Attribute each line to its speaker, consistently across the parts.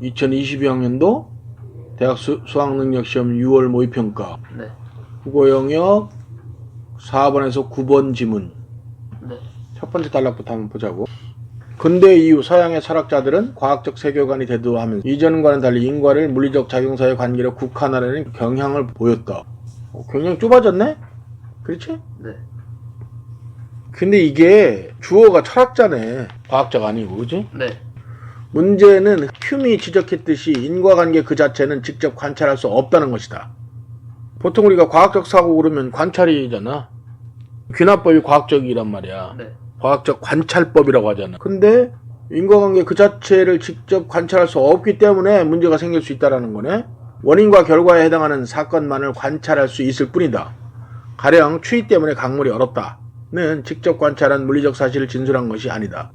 Speaker 1: 2022학년도 대학 수학능력시험 6월 모의평가
Speaker 2: 네.
Speaker 1: 국어 영역 4번에서 9번 지문.
Speaker 2: 네.
Speaker 1: 첫 번째 단락부터 한번 보자고. 근대 이후 서양의 철학자들은 과학적 세계관이 대두하면서 이전과는 달리 인과를 물리적 작용사의 관계로 국한하려는 경향을 보였다. 굉장히 좁아졌네? 그렇지?
Speaker 2: 네.
Speaker 1: 근데 이게 주어가 철학자네. 과학자가 아니고, 그지?
Speaker 2: 네.
Speaker 1: 문제는 흄이 지적했듯이 인과관계 그 자체는 직접 관찰할 수 없다는 것이다. 보통 우리가 과학적 사고 그러면 관찰이잖아. 귀납법이 과학적이란 말이야.
Speaker 2: 네.
Speaker 1: 과학적 관찰법이라고 하잖아. 근데 인과관계 그 자체를 직접 관찰할 수 없기 때문에 문제가 생길 수 있다는 거네. 원인과 결과에 해당하는 사건만을 관찰할 수 있을 뿐이다. 가령 추위 때문에 강물이 얼었다는 직접 관찰한 물리적 사실을 진술한 것이 아니다.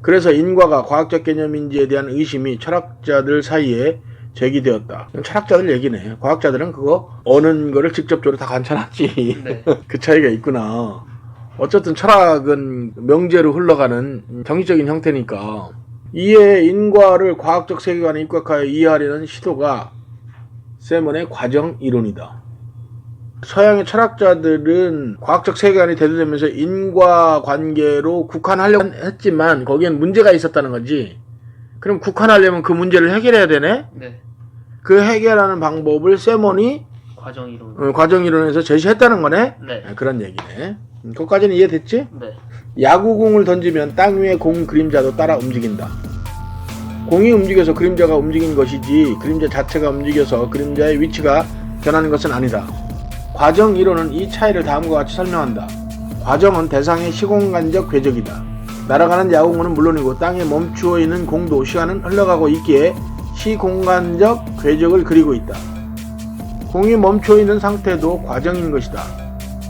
Speaker 1: 그래서 인과가 과학적 개념인지에 대한 의심이 철학자들 사이에 제기되었다. 철학자들 얘기네. 과학자들은 그거 어는 거를 직접적으로 다 관찰하지.
Speaker 2: 네.
Speaker 1: 그 차이가 있구나. 어쨌든 철학은 명제로 흘러가는 정의적인 형태니까 이에 인과를 과학적 세계관에 입각하여 이해하려는 시도가 세먼의 과정 이론이다. 서양의 철학자들은 과학적 세계관이 대두되면서 인과관계로 국한하려고 했지만 거기엔 문제가 있었다는 거지. 그럼 국한하려면 그 문제를 해결해야 되네?
Speaker 2: 네.
Speaker 1: 그 해결하는 방법을 세먼이
Speaker 2: 과정 이론.
Speaker 1: 과정 이론에서 제시했다는 거네?
Speaker 2: 네.
Speaker 1: 그런 얘기네. 그것까지는 이해됐지?
Speaker 2: 네.
Speaker 1: 야구공을 던지면 땅 위의 공 그림자도 따라 움직인다. 공이 움직여서 그림자가 움직인 것이지 그림자 자체가 움직여서 그림자의 위치가 변하는 것은 아니다. 과정 이론은 이 차이를 다음과 같이 설명한다. 과정은 대상의 시공간적 궤적이다. 날아가는 야구공은 물론이고 땅에 멈추어 있는 공도 시간은 흘러가고 있기에 시공간적 궤적을 그리고 있다. 공이 멈추어 있는 상태도 과정인 것이다.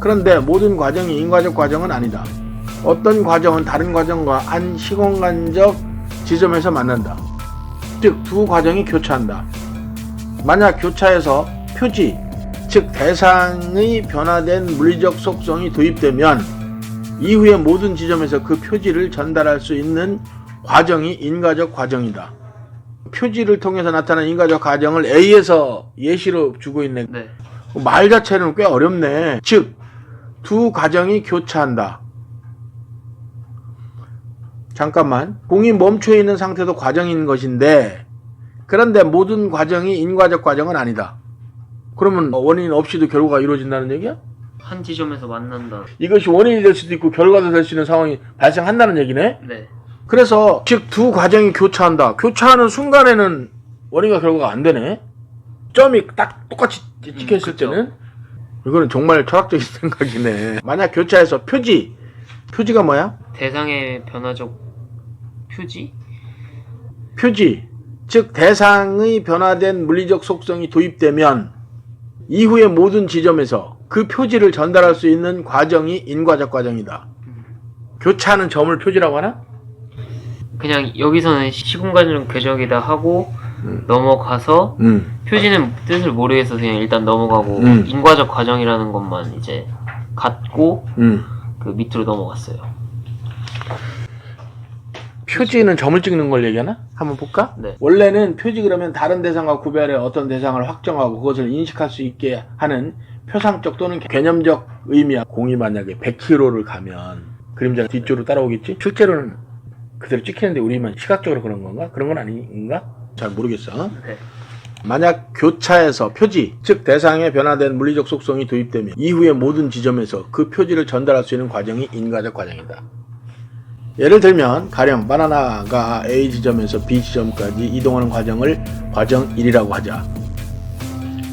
Speaker 1: 그런데 모든 과정이 인과적 과정은 아니다. 어떤 과정은 다른 과정과 한 시공간적 지점에서 만난다. 즉 두 과정이 교차한다. 만약 교차해서 표지, 즉 대상의 변화된 물리적 속성이 도입되면 이후의 모든 지점에서 그 표지를 전달할 수 있는 과정이 인과적 과정이다. 표지를 통해서 나타나는 인과적 과정을 A에서 예시로 주고 있네.
Speaker 2: 네.
Speaker 1: 말 자체는 꽤 어렵네. 즉 두 과정이 교차한다. 잠깐만. 공이 멈춰 있는 상태도 과정인 것인데 그런데 모든 과정이 인과적 과정은 아니다. 그러면 원인 없이도 결과가 이루어진다는 얘기야?
Speaker 2: 한 지점에서 만난다.
Speaker 1: 이것이 원인이 될 수도 있고 결과도 될 수 있는 상황이 발생한다는 얘기네?
Speaker 2: 네.
Speaker 1: 그래서 즉 두 과정이 교차한다. 교차하는 순간에는 원인과 결과가 안 되네? 점이 딱 똑같이 찍혀있을
Speaker 2: 그쵸.
Speaker 1: 때는? 이거는 정말 철학적인 생각이네. 만약 교차해서 표지가 뭐야?
Speaker 2: 대상의 변화적 표지?
Speaker 1: 표지, 즉 대상의 변화된 물리적 속성이 도입되면 이후의 모든 지점에서 그 표지를 전달할 수 있는 과정이 인과적 과정이다. 교차하는 점을 표지라고 하나?
Speaker 2: 그냥 여기서는 시공간적 궤적이다 하고 넘어가서 표지는 뜻을 모르겠어 그냥 일단 넘어가고 인과적 과정이라는 것만 이제 갖고 그 밑으로 넘어갔어요.
Speaker 1: 표지는 점을 찍는 걸 얘기하나? 한번 볼까?
Speaker 2: 네.
Speaker 1: 원래는 표지 그러면 다른 대상과 구별해 어떤 대상을 확정하고 그것을 인식할 수 있게 하는 표상적 또는 개념적 의미야. 공이 만약에 100km를 가면 그림자가 뒤쪽으로 따라오겠지? 실제로는 그대로 찍히는데 우리만 시각적으로 그런 건가? 그런 건 아닌가? 잘 모르겠어.
Speaker 2: 네.
Speaker 1: 만약 교차해서 표지, 즉 대상의 변화된 물리적 속성이 도입되면 이후의 모든 지점에서 그 표지를 전달할 수 있는 과정이 인과적 과정이다. 예를 들면 가령 바나나가 A 지점에서 B 지점까지 이동하는 과정을 과정 1이라고 하자.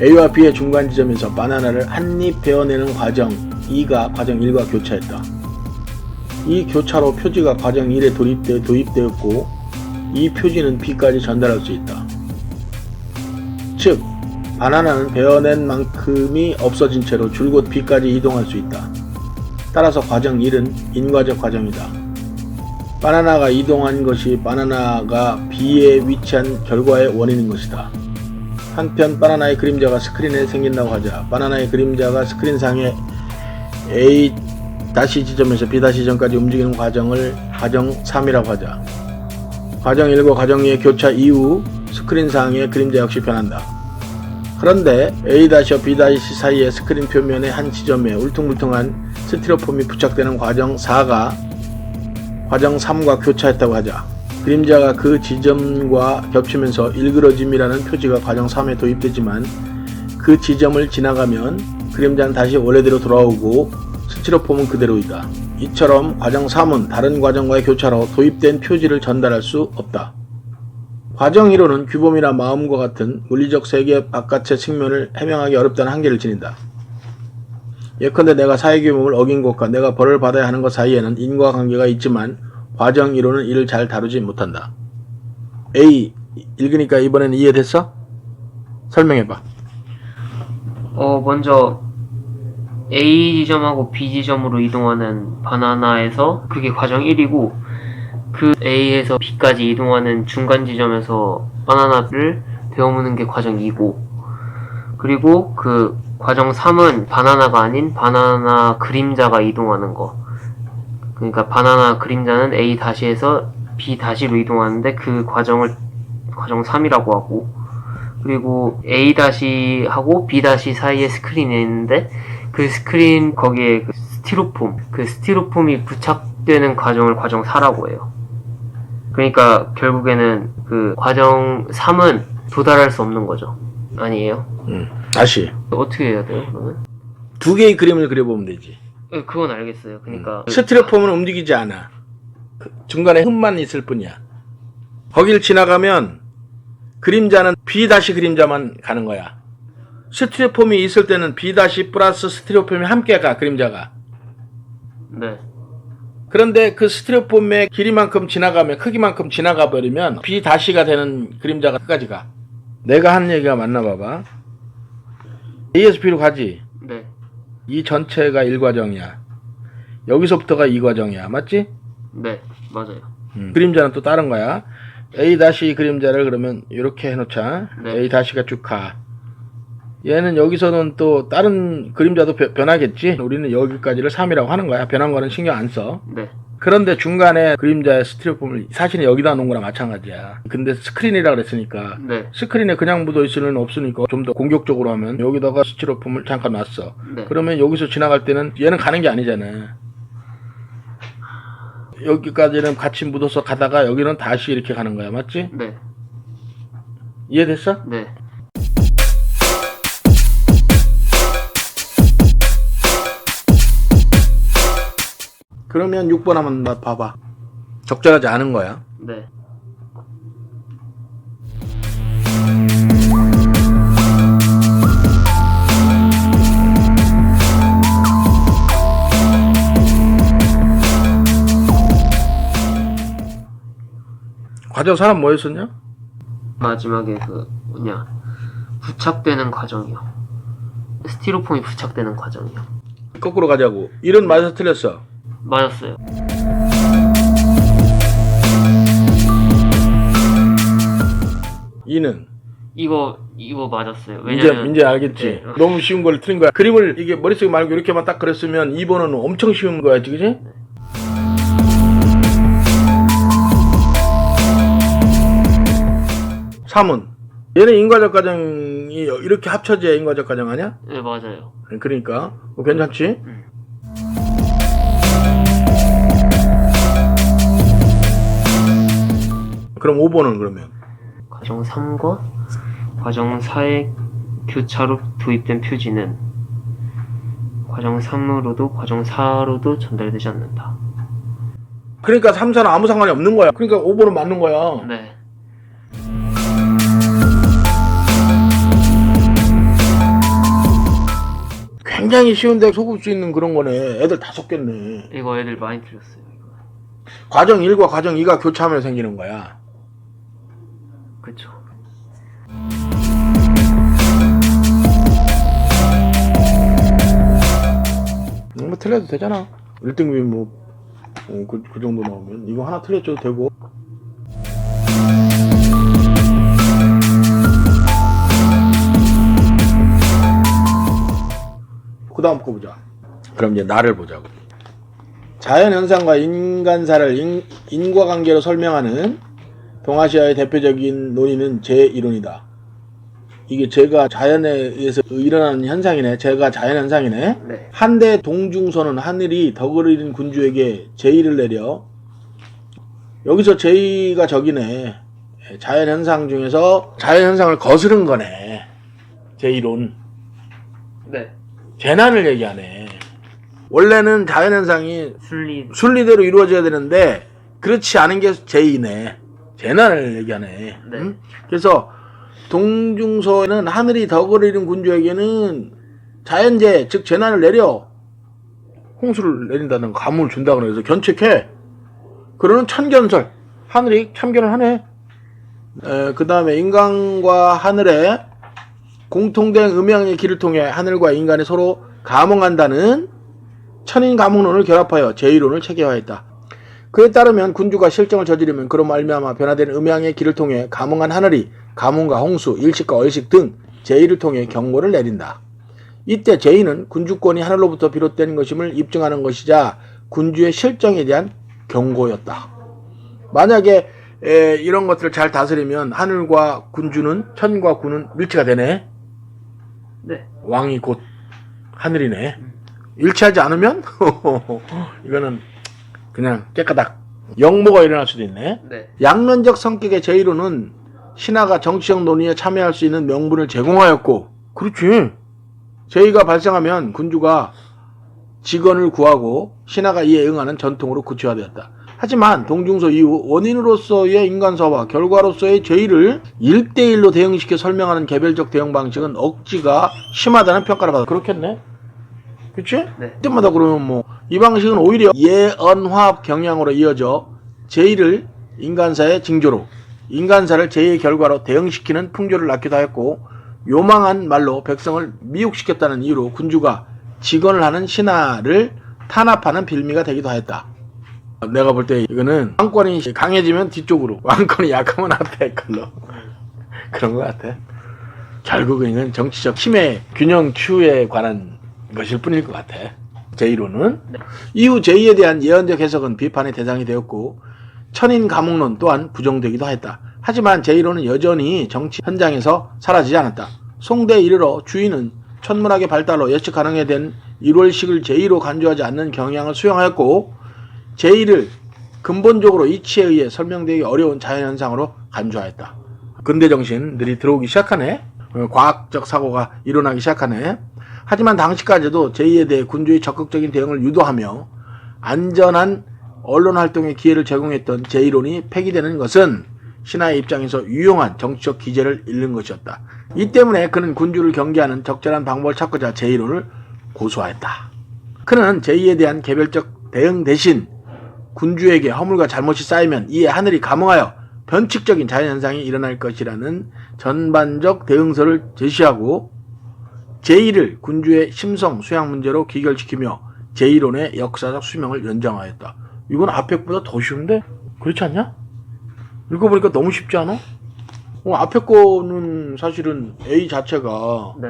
Speaker 1: A와 B의 중간 지점에서 바나나를 한 입 베어내는 과정 2가 과정 1과 교차했다. 이 교차로 표지가 과정 1에 도입되었고 이 표지는 B까지 전달할 수 있다. 즉 바나나는 베어낸 만큼이 없어진 채로 줄곧 B까지 이동할 수 있다. 따라서 과정 1은 인과적 과정이다. 바나나가 이동한 것이 바나나가 B에 위치한 결과의 원인인 것이다. 한편 바나나의 그림자가 스크린에 생긴다고 하자. 바나나의 그림자가 스크린상에 A 지점에서 B 지점까지 움직이는 과정을 과정 3이라고 하자. 과정 1과 과정 2의 교차 이후 스크린상의 그림자 역시 변한다. 그런데 A-와 B- 사이의 스크린 표면의 한 지점에 울퉁불퉁한 스티로폼이 부착되는 과정 4가 과정 3과 교차했다고 하자. 그림자가 그 지점과 겹치면서 일그러짐이라는 표지가 과정 3에 도입되지만 그 지점을 지나가면 그림자는 다시 원래대로 돌아오고 스티로폼은 그대로이다. 이처럼 과정 3은 다른 과정과의 교차로 도입된 표지를 전달할 수 없다. 과정 1호는 규범이나 마음과 같은 물리적 세계 바깥의 측면을 해명하기 어렵다는 한계를 지닌다. 예컨대 내가 사회규범을 어긴 것과 내가 벌을 받아야 하는 것 사이에는 인과관계가 있지만 과정 1호는 이를 잘 다루지 못한다. A, 읽으니까 이번에는 이해됐어? 설명해봐.
Speaker 2: 먼저 A 지점하고 B 지점으로 이동하는 바나나에서 그게 과정 1이고, 그 A에서 B까지 이동하는 중간 지점에서 바나나를 베어무는 게 과정 2고, 그리고 그 과정 3은 바나나가 아닌 바나나 그림자가 이동하는 거. 그러니까 바나나 그림자는 A-에서 B-로 이동하는데 그 과정을 과정 3이라고 하고, 그리고 A-하고 B- 사이에 스크린이 있는데 그 스크린 거기에 그 스티로폼이 부착되는 과정을 과정 4라고 해요. 그러니까 결국에는 그 과정 3은 도달할 수 없는 거죠. 아니에요?
Speaker 1: 다시.
Speaker 2: 어떻게 해야 돼요, 그러면?
Speaker 1: 두 개의 그림을 그려보면 되지.
Speaker 2: 그건 알겠어요. 그러니까
Speaker 1: 스티로폼은 움직이지 않아. 중간에 흠만 있을 뿐이야. 거길 지나가면 그림자는 B- 그림자만 가는 거야. 스티로폼이 있을 때는 B- 플러스 스티로폼이 함께 가, 그림자가.
Speaker 2: 네.
Speaker 1: 그런데 그 스티로폼의 길이만큼 지나가면, 크기만큼 지나가 버리면 B-가 되는 그림자가 끝까지 가. 내가 한 얘기가 맞나 봐봐. A에서 B로 가지.
Speaker 2: 네.
Speaker 1: 이 전체가 1과정이야. 여기서부터가 2과정이야. 맞지?
Speaker 2: 네. 맞아요.
Speaker 1: 그림자는 또 다른 거야. A- 그림자를 그러면 이렇게 해놓자.
Speaker 2: 네.
Speaker 1: A-가 쭉 가. 얘는 여기서는 또 다른 그림자도 변하겠지. 우리는 여기까지를 3이라고 하는 거야. 변한 거는 신경 안 써.
Speaker 2: 네.
Speaker 1: 그런데 중간에 그림자의 스티로폼을 사실은 여기다 놓은 거랑 마찬가지야. 근데 스크린이라 그랬으니까
Speaker 2: 네.
Speaker 1: 스크린에 그냥 묻어 있을 수는 없으니까 좀 더 공격적으로 하면 여기다가 스티로폼을 잠깐 놨어.
Speaker 2: 네.
Speaker 1: 그러면 여기서 지나갈 때는 얘는 가는 게 아니잖아. 여기까지는 같이 묻어서 가다가 여기는 다시 이렇게 가는 거야. 맞지?
Speaker 2: 네.
Speaker 1: 이해됐어?
Speaker 2: 네.
Speaker 1: 그러면 6번 한번 봐봐. 적절하지 않은 거야.
Speaker 2: 네.
Speaker 1: 과정 사람 뭐였었냐?
Speaker 2: 마지막에 부착되는 과정이요. 스티로폼이 부착되는 과정이요.
Speaker 1: 거꾸로 가자고. 이런 맞아서 틀렸어.
Speaker 2: 맞았어요.
Speaker 1: 이는
Speaker 2: 이거 맞았어요. 왜냐면
Speaker 1: 이제 알겠지.
Speaker 2: 네.
Speaker 1: 너무 쉬운 걸 틀린 거야. 그림을 이게 머릿속에 말고 이렇게만 딱 그렸으면 2번은 엄청 쉬운 거야지, 그지? 3은 얘는 인과적 과정이 이렇게 합쳐져야 인과적 과정 아니야?
Speaker 2: 네, 맞아요.
Speaker 1: 그러니까 괜찮지? 그럼 5번은 그러면
Speaker 2: 과정 3과 과정 4의 교차로 도입된 표지는 과정 3으로도 과정 4로도 전달되지 않는다.
Speaker 1: 그러니까 3, 4는 아무 상관이 없는 거야. 그러니까 5번은 맞는 거야.
Speaker 2: 네.
Speaker 1: 굉장히 쉬운데 속을 수 있는 그런 거네. 애들 다 속겠네.
Speaker 2: 이거 애들 많이 틀렸어요. 이거.
Speaker 1: 과정 1과 과정 2가 교차하면 생기는 거야.
Speaker 2: 그쵸.
Speaker 1: 뭐 틀려도 되잖아. 1등급이 뭐 그 정도 나오면 이거 하나 틀려줘도 되고. 그 다음 거 보자. 그럼 이제 나를 보자고. 자연현상과 인간사를 인과관계로 설명하는 동아시아의 대표적인 논의는 재이론이다. 이게 재가 자연에 의해서 일어나는 현상이네. 재가 자연현상이네.
Speaker 2: 네.
Speaker 1: 한대 동중서는 하늘이 덕을 이룬 군주에게 제의를 내려. 여기서 제의가 적이네. 자연현상 중에서 자연현상을 거스른 거네. 제이론.
Speaker 2: 네.
Speaker 1: 재난을 얘기하네. 원래는 자연현상이
Speaker 2: 순리.
Speaker 1: 순리대로 이루어져야 되는데 그렇지 않은 게 제의네. 재난을 얘기하네.
Speaker 2: 네.
Speaker 1: 응? 그래서 동중서에는 하늘이 덕을 이룬 군주에게는 자연재해, 즉 재난을 내려 홍수를 내린다는 가문을 준다고 해서 견책해. 그러는 천견설. 하늘이 참견을 하네. 그 다음에 인간과 하늘의 공통된 음양의 길을 통해 하늘과 인간이 서로 감응한다는 천인감응론을 결합하여 제이론을 체계화했다. 그에 따르면 군주가 실정을 저지르면 그로 말미암아 변화된 음양의 길을 통해 감응한 하늘이 가뭄과 홍수, 일식과 얼식 등 제의를 통해 경고를 내린다. 이때 제의는 군주권이 하늘로부터 비롯된 것임을 입증하는 것이자 군주의 실정에 대한 경고였다. 만약에 이런 것들을 잘 다스리면 하늘과 군주는, 천과 군은 일치가 되네.
Speaker 2: 네.
Speaker 1: 왕이 곧 하늘이네. 일치하지 않으면 이거는 그냥 깨까닥 역모가 일어날 수도 있네.
Speaker 2: 네.
Speaker 1: 양면적 성격의 제의론은 신하가 정치적 논의에 참여할 수 있는 명분을 제공하였고, 그렇지. 제의가 발생하면 군주가 직언을 구하고 신하가 이에 응하는 전통으로 구체화되었다. 하지만 동중서 이후 원인으로서의 인간사와 결과로서의 제의를 1대1로 대응시켜 설명하는 개별적 대응 방식은 억지가 심하다는 평가를 받아. 그렇겠네. 그치?
Speaker 2: 네.
Speaker 1: 그때마다 그러면 이 방식은 오히려 예언화합 경향으로 이어져 제의를 인간사의 징조로, 인간사를 제의의 결과로 대응시키는 풍조를 낳기도 했고, 요망한 말로 백성을 미혹시켰다는 이유로 군주가 직언을 하는 신하를 탄압하는 빌미가 되기도 하였다. 내가 볼 때 이거는 왕권이 강해지면 뒤쪽으로, 왕권이 약하면 앞에 걸로 그런 것 같아. 결국은 이건 정치적 힘의 균형 추에 관한 것일 뿐일 것 같아. 제의론은.
Speaker 2: 네.
Speaker 1: 이후 제의에 대한 예언적 해석은 비판의 대상이 되었고 천인 감응론 또한 부정되기도 했다. 하지만 제의론은 여전히 정치 현장에서 사라지지 않았다. 송대에 이르러 주인은 천문학의 발달로 예측 가능에 된 일월식을 제의로 간주하지 않는 경향을 수용하였고, 제의를 근본적으로 이치에 의해 설명되기 어려운 자연현상으로 간주하였다. 근대 정신들이 들어오기 시작하네. 과학적 사고가 일어나기 시작하네. 하지만 당시까지도 제의에 대해 군주의 적극적인 대응을 유도하며 안전한 언론 활동의 기회를 제공했던 제의론이 폐기되는 것은 신하의 입장에서 유용한 정치적 기제를 잃는 것이었다. 이 때문에 그는 군주를 경계하는 적절한 방법을 찾고자 제의론을 고수하였다. 그는 제의에 대한 개별적 대응 대신 군주에게 허물과 잘못이 쌓이면 이에 하늘이 감응하여 변칙적인 자연현상이 일어날 것이라는 전반적 대응서를 제시하고 제의를 군주의 심성 수양 문제로 귀결시키며 제의론의 역사적 수명을 연장하였다. 이건 앞에 거보다 더 쉬운데? 그렇지 않냐? 읽어보니까 너무 쉽지 않아? 앞에 거는 사실은 A 자체가
Speaker 2: 네.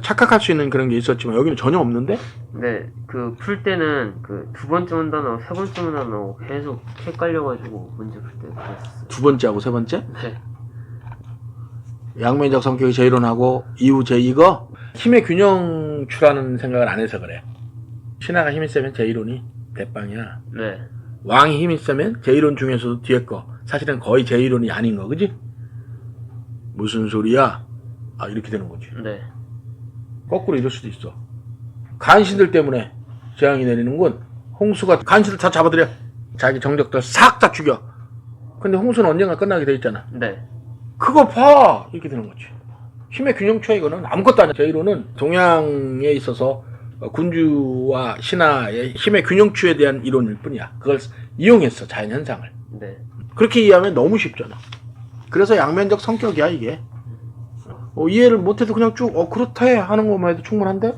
Speaker 1: 착각할 수 있는 그런 게 있었지만 여기는 전혀 없는데?
Speaker 2: 네. 그 풀 때는 그 두 번째 문단어, 세 번째 문단어 계속 헷갈려가지고 문제 풀 때 그랬었어요.
Speaker 1: 두 번째하고 세 번째?
Speaker 2: 네.
Speaker 1: 양면적 성격의 제의론하고 이후 제의가 힘의 균형추라는 생각을 안 해서 그래. 신하가 힘이 세면 제의론이 대빵이야.
Speaker 2: 네.
Speaker 1: 왕이 힘이 세면 제의론 중에서도 뒤에 거 사실은 거의 제의론이 아닌 거, 그지? 무슨 소리야? 아, 이렇게 되는 거지.
Speaker 2: 네.
Speaker 1: 거꾸로 이럴 수도 있어. 간신들 때문에 재앙이 내리는군. 홍수가 간신들 다 잡아들여. 자기 정적들 싹 다 죽여. 근데 홍수는 언젠가 끝나게 돼 있잖아.
Speaker 2: 네.
Speaker 1: 그거 봐! 이렇게 되는 거지. 힘의 균형추 이거는 아무것도 아니야. 제의론은 동양에 있어서 군주와 신하의 힘의 균형추에 대한 이론일 뿐이야. 그걸 이용했어, 자연현상을.
Speaker 2: 네.
Speaker 1: 그렇게 이해하면 너무 쉽잖아. 그래서 양면적 성격이야, 이게. 이해를 못해도 그냥 쭉 그렇다 해 하는 것만 해도 충분한데?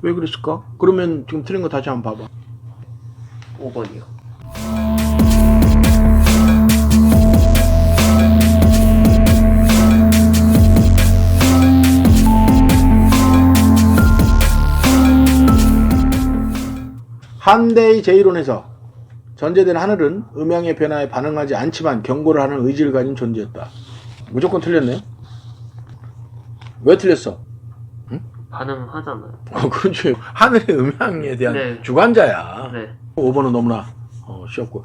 Speaker 1: 왜 그랬을까? 그러면 지금 틀린 거 다시 한번 봐봐.
Speaker 2: 5번이요.
Speaker 1: 한대의 제의론에서 전제된 하늘은 음양의 변화에 반응하지 않지만 경고를 하는 의지를 가진 존재였다. 무조건 틀렸네요. 왜 틀렸어?
Speaker 2: 반응하잖아요.
Speaker 1: 그렇지. 하늘의 음양에 대한
Speaker 2: 네.
Speaker 1: 주관자야.
Speaker 2: 네.
Speaker 1: 5번은 너무나 쉬웠고.